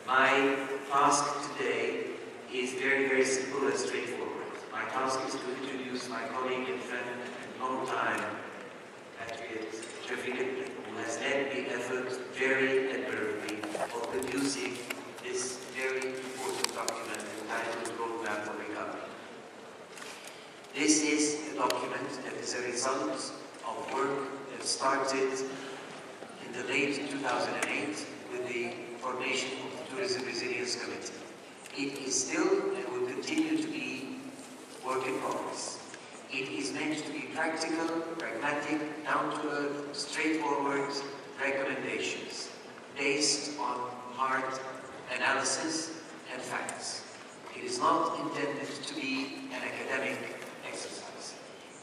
My task today is very, very simple and straightforward. My task is to introduce my colleague and friend and long-time patriot, Geoffrey Lipman, who has led the effort very admirably of producing this very important document entitled Roadmap for Recovery. This is a document that is a result of work that started in the late 2008 with the formation of the Tourism Resilience Committee. It is still and will continue to be work in progress. It is meant to be practical, pragmatic, down-to-earth, straightforward recommendations based on hard analysis and facts. It is not intended to be an academic exercise.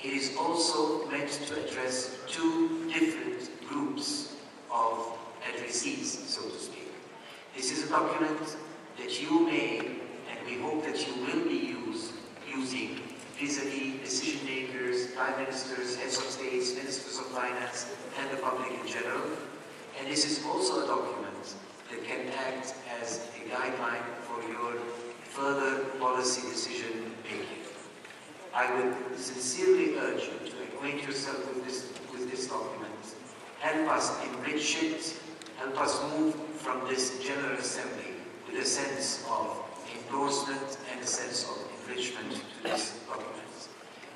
It is also meant to address two different groups of addressees, so to speak. This is a document that you may, and we hope that you will be using vis-à-vis decision makers, prime ministers, heads of states, ministers of finance, and the public in general. And this is also a document that can act as a guideline for your further policy decision making. I would sincerely urge you to acquaint yourself with this document. Help us enrich it, help us move from this General Assembly with a sense of endorsement and a sense of enrichment to this document.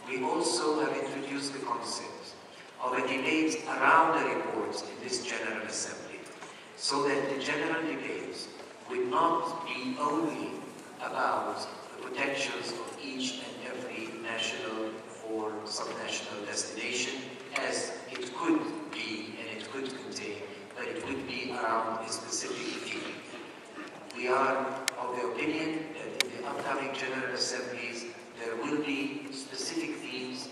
We also have introduced the concept of a debate around the report in this General Assembly, so that the general debate would not be only about the potentials of each and every national or subnational destination, as it could be and it could contain, but it would be around a specific theme. We are of the opinion that in the upcoming General Assemblies there will be specific themes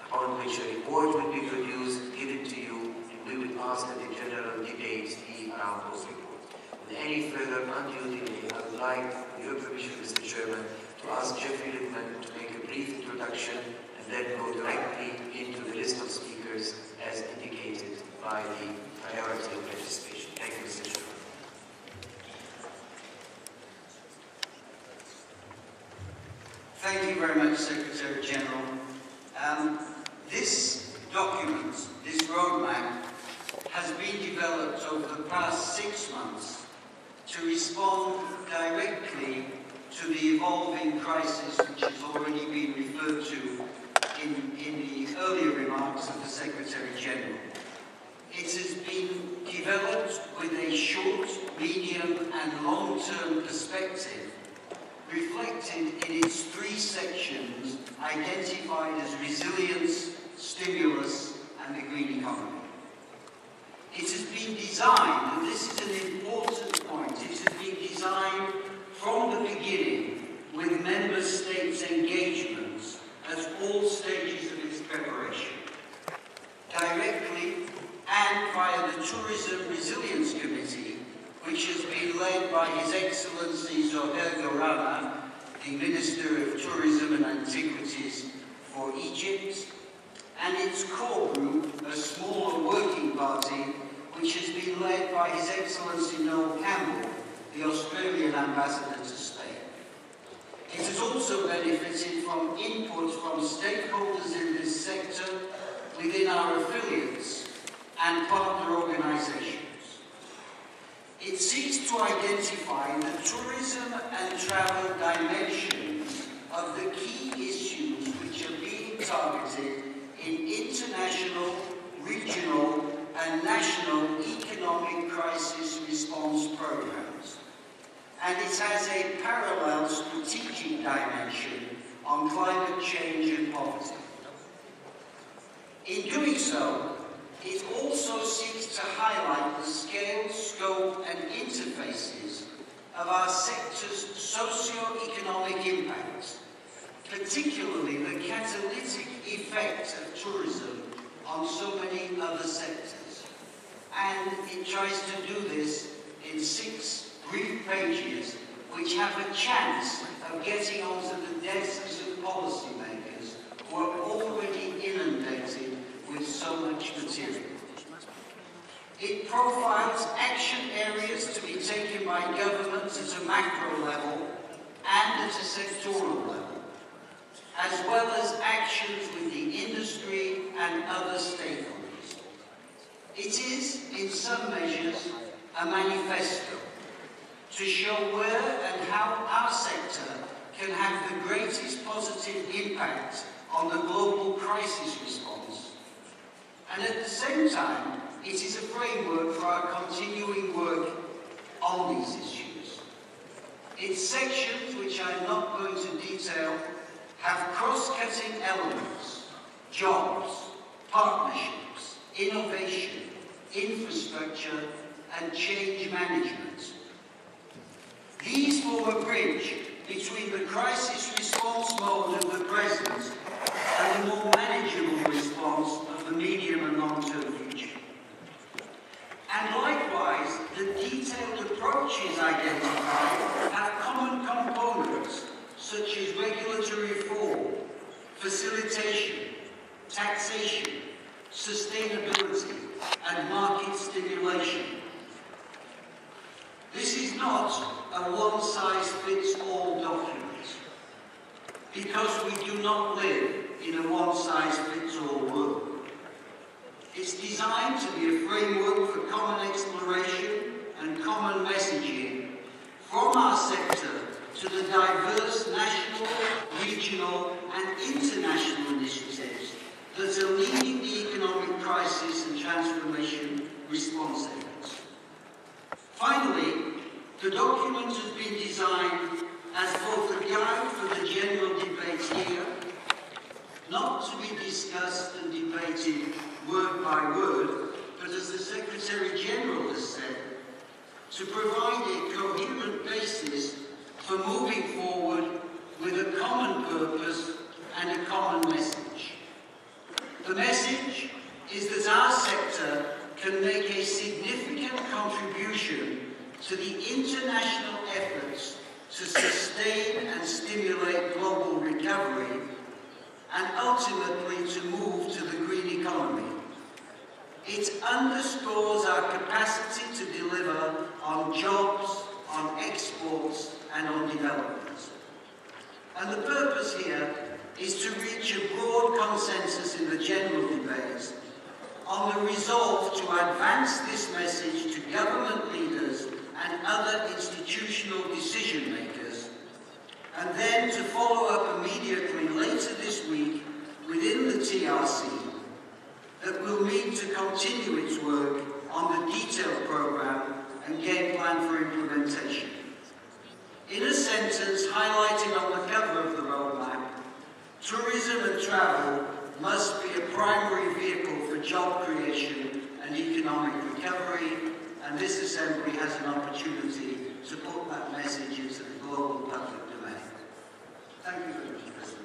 upon which a report will be produced, given to you, and we would ask that the general debate be around those reports. With any further undue delay, I would like, with your permission, Mr. Chairman, to ask Geoffrey Lipman to make a brief introduction and then go directly into the list of speakers as indicated by the priority of legislation. Thank you, Mr. Chairman. Thank you very much, Secretary General. This document, this roadmap, has been developed over the past 6 months to respond directly to the evolving crisis which has already been referred to in the earlier remarks of the Secretary General. It has been developed with a short, medium and long-term perspective reflected in its 3 sections identified as resilience, stimulus and the green economy. It has been designed, and this is an important point, it has been designed from the beginning with member states' engagements at all stages of its preparation, directly and via the Tourism Resilience Committee, which has been led by His Excellency Zoher Gorama, the Minister of Tourism and Antiquities for Egypt, and its core group, a smaller working party, which has been led by His Excellency Noel Campbell, the Australian Ambassador to Spain. It has also benefited from input from stakeholders in this sector within our affiliates and partner organisations. It seeks to identify the tourism and travel dimensions of the key issues which are being targeted in international, regional and national economic crisis response programs. And it has a parallel strategic dimension on climate change and poverty. In doing so, it also seeks to highlight the scale, scope and interfaces of our sector's socio-economic impacts, particularly the catalytic effect of tourism on so many other sectors. And it tries to do this in 6 brief pages, which have a chance of getting onto the desks of policymakers who are already inundated with so much material. It profiles action areas to be taken by government development at a macro level and at a sectoral level, as well as actions with the industry and other stakeholders. It is, in some measures, a manifesto to show where and how our sector can have the greatest positive impact on the global crisis response. And at the same time, it is a framework for our continuing work on these issues. Its sections, which I'm not going to detail, have cross-cutting elements: jobs, partnerships, innovation, infrastructure, and change management. These form a bridge between the crisis response mode of the present and the more manageable response of the medium and long-term future. And likewise, the detailed approaches identified have common components such as regulatory reform, facilitation, taxation, sustainability, and market stimulation. This is not a one-size-fits-all document, because we do not live in a one-size-fits-all world. It's designed to be a framework for common exploration and common messaging from our sector to the diverse national, regional, and international initiatives that are leading the economic crisis and transformation response efforts. Finally, the document has been designed as both a guide for the general debates here, not to be discussed and debated word by word, but as the Secretary-General has said, to provide a coherent basis for moving forward with a common purpose and a common message. The message is that our sector can make a significant contribution to the international efforts to sustain and stimulate global recovery and ultimately to move to the green economy. It underscores our capacity to deliver on jobs, on exports, and on development. And the purpose here is to reach a broad consensus in the general debate on the resolve to advance this message to government leaders and other institutional decision makers, and then to follow up immediately later this week within the TRC that will meet to continue its work on the detailed programme and game plan for implementation. In a sentence highlighted on the cover of the roadmap, tourism and travel must be a primary vehicle for job creation and economic recovery, and this Assembly has an opportunity to put that message into the global public domain. Thank you very much, President.